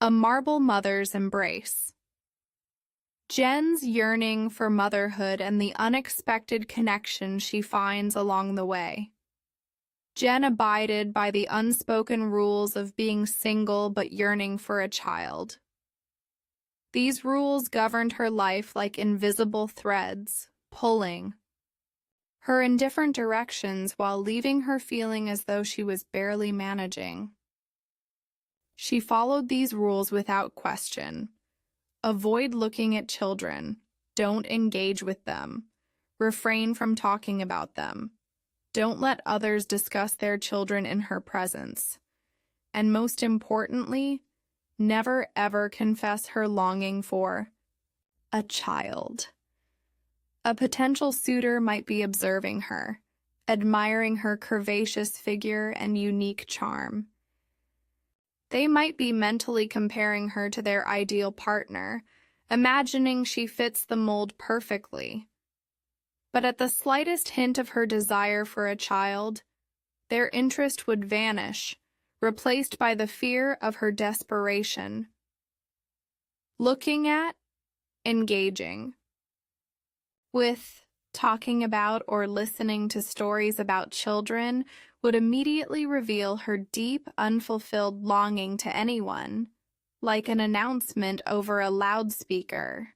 A marble mother's embrace. Jen's yearning for motherhood and the unexpected connection she finds along the way. Jen abided by the unspoken rules of being single but yearning for a child. These rules governed her life like invisible threads, pulling her in different directions while leaving her feeling as though she was barely managing. She followed these rules without question. Avoid looking at children. Don't engage with them. Refrain from talking about them. Don't let others discuss their children in her presence. And most importantly, never ever confess her longing for a child. A potential suitor might be observing her, admiring her curvaceous figure and unique charm. They might be mentally comparing her to their ideal partner, imagining she fits the mold perfectly. But at the slightest hint of her desire for a child, their interest would vanish, replaced by the fear of her desperation. Looking at, engaging with, talking about, or listening to stories about children would immediately reveal her deep, unfulfilled longing to anyone, like an announcement over a loudspeaker.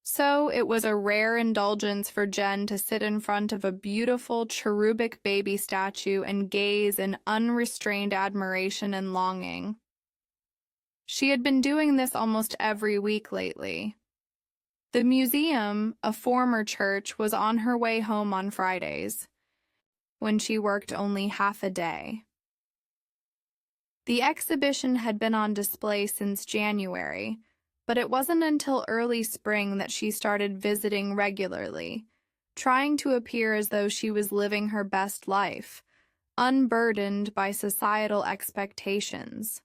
So it was a rare indulgence for Jen to sit in front of a beautiful cherubic baby statue and gaze in unrestrained admiration and longing. She had been doing this almost every week lately. The museum, a former church, was on her way home on Fridays, when she worked only half a day. The exhibition had been on display since January, but it wasn't until early spring that she started visiting regularly, trying to appear as though she was living her best life, unburdened by societal expectations.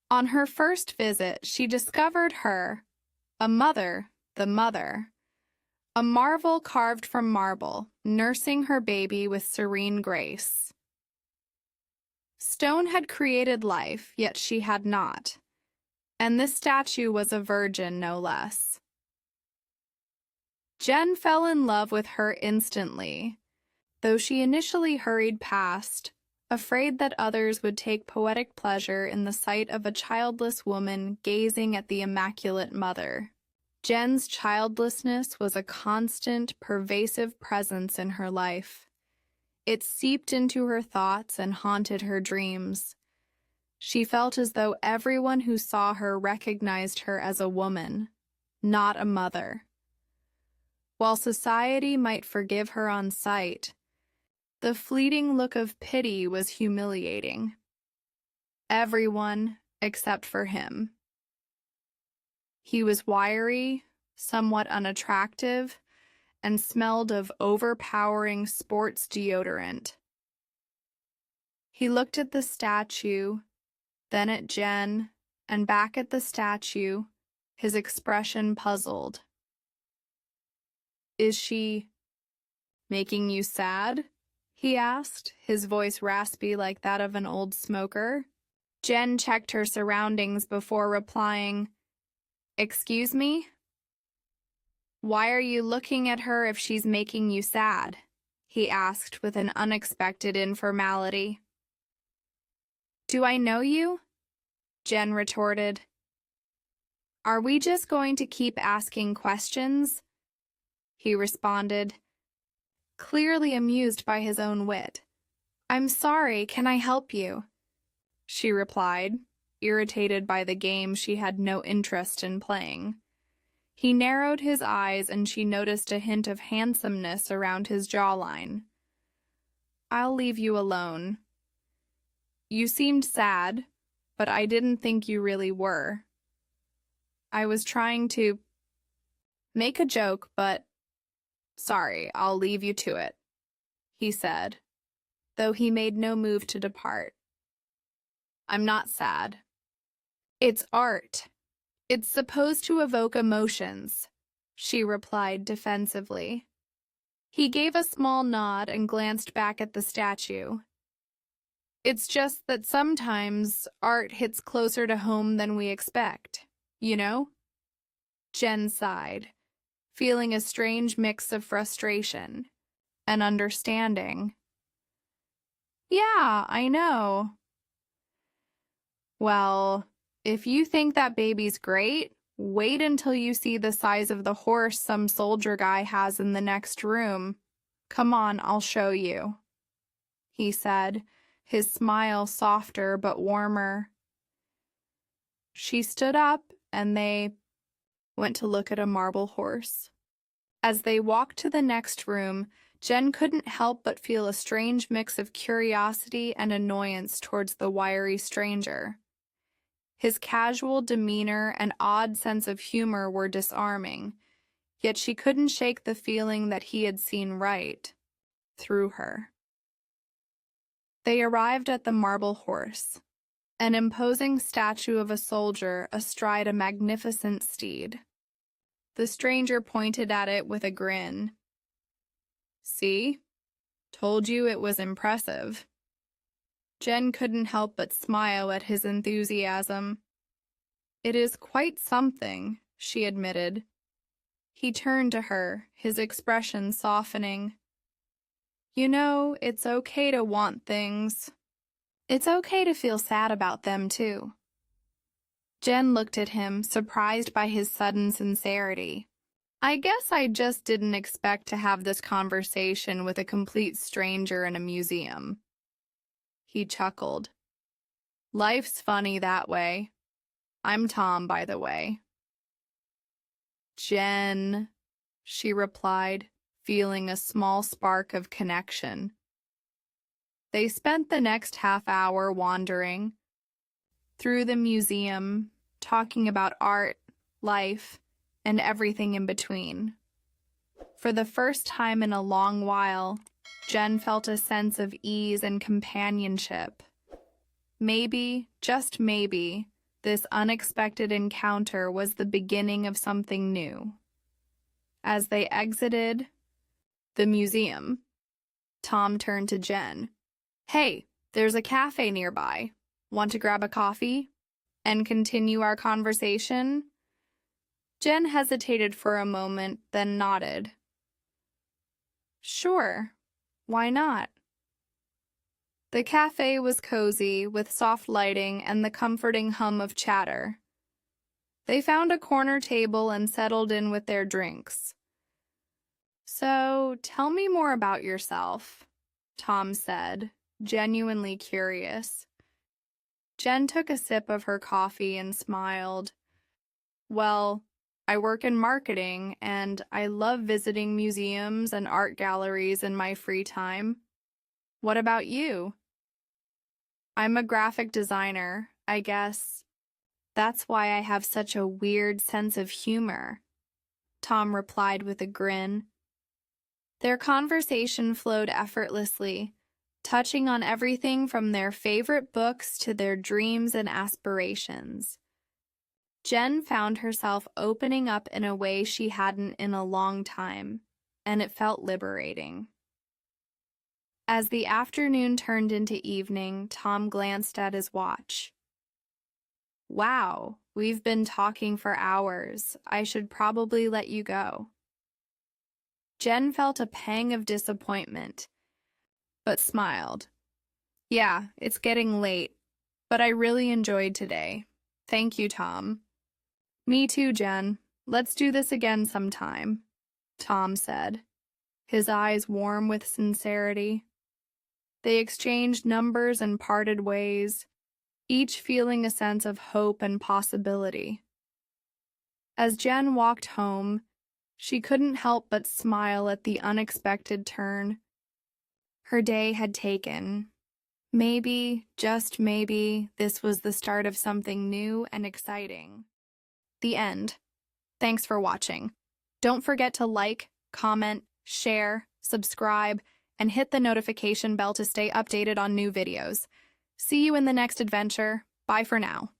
On her first visit, she discovered her, a mother, the mother, a marvel carved from marble, nursing her baby with serene grace. Stone had created life, yet she had not, and this statue was a virgin no less. Jen fell in love with her instantly, though she initially hurried past, afraid that others would take poetic pleasure in the sight of a childless woman gazing at the immaculate mother. Jen's childlessness was a constant, pervasive presence in her life. It seeped into her thoughts and haunted her dreams. She felt as though everyone who saw her recognized her as a woman, not a mother. While society might forgive her on sight, the fleeting look of pity was humiliating. Everyone except for him. He was wiry, somewhat unattractive, and smelled of overpowering sports deodorant. He looked at the statue, then at Jen, and back at the statue, his expression puzzled. "Is she making you sad?" he asked, his voice raspy like that of an old smoker. Jen checked her surroundings before replying, "Excuse me? Why are you looking at her if she's making you sad?" he asked with an unexpected informality. "Do I know you?" Jen retorted. "Are we just going to keep asking questions?" he responded, clearly amused by his own wit. "I'm sorry, can I help you?" she replied, irritated by the game she had no interest in playing. He narrowed his eyes and she noticed a hint of handsomeness around his jawline. "I'll leave you alone. You seemed sad, but I didn't think you really were. I was trying to make a joke, but sorry, I'll leave you to it," he said, though he made no move to depart. "I'm not sad. It's art. It's supposed to evoke emotions," she replied defensively. He gave a small nod and glanced back at the statue. It's just that sometimes art hits closer to home than we expect, you know? Jen sighed, feeling a strange mix of frustration and understanding. Yeah, I know. Well, if you think that baby's great, wait until you see the size of the horse some soldier guy has in the next room. Come on, I'll show you, he said, his smile softer but warmer. She stood up, and they went to look at a marble horse. As they walked to the next room, Jen couldn't help but feel a strange mix of curiosity and annoyance towards the wiry stranger. His casual demeanor and odd sense of humor were disarming, yet she couldn't shake the feeling that he had seen right through her. They arrived at the marble horse, an imposing statue of a soldier astride a magnificent steed. The stranger pointed at it with a grin. See? Told you it was impressive. Jen couldn't help but smile at his enthusiasm. It is quite something, she admitted. He turned to her, his expression softening. You know, it's okay to want things. It's okay to feel sad about them, too. Jen looked at him, surprised by his sudden sincerity. I guess I just didn't expect to have this conversation with a complete stranger in a museum. He chuckled. Life's funny that way. I'm Tom, by the way. Jen, she replied, feeling a small spark of connection. They spent the next half hour wandering through the museum, talking about art, life, and everything in between. For the first time in a long while, Jen felt a sense of ease and companionship. Maybe, just maybe, this unexpected encounter was the beginning of something new. As they exited the museum, Tom turned to Jen. Hey, there's a cafe nearby. Want to grab a coffee and continue our conversation? Jen hesitated for a moment, then nodded. Sure, why not? The cafe was cozy, with soft lighting and the comforting hum of chatter. They found a corner table and settled in with their drinks. So, tell me more about yourself, Tom said, genuinely curious. Jen took a sip of her coffee and smiled. Well, I work in marketing, and I love visiting museums and art galleries in my free time. What about you? I'm a graphic designer, I guess. That's why I have such a weird sense of humor, Tom replied with a grin. Their conversation flowed effortlessly, touching on everything from their favorite books to their dreams and aspirations. Jen found herself opening up in a way she hadn't in a long time, and it felt liberating. As the afternoon turned into evening, Tom glanced at his watch. Wow, we've been talking for hours. I should probably let you go. Jen felt a pang of disappointment, but smiled. Yeah, it's getting late, but I really enjoyed today. Thank you, Tom. Me too, Jen. Let's do this again sometime, Tom said, his eyes warm with sincerity. They exchanged numbers and parted ways, each feeling a sense of hope and possibility. As Jen walked home, she couldn't help but smile at the unexpected turn her day had taken. Maybe, just maybe, this was the start of something new and exciting. The end. Thanks for watching. Don't forget to like, comment, share, subscribe, and hit the notification bell to stay updated on new videos. See you in the next adventure. Bye for now.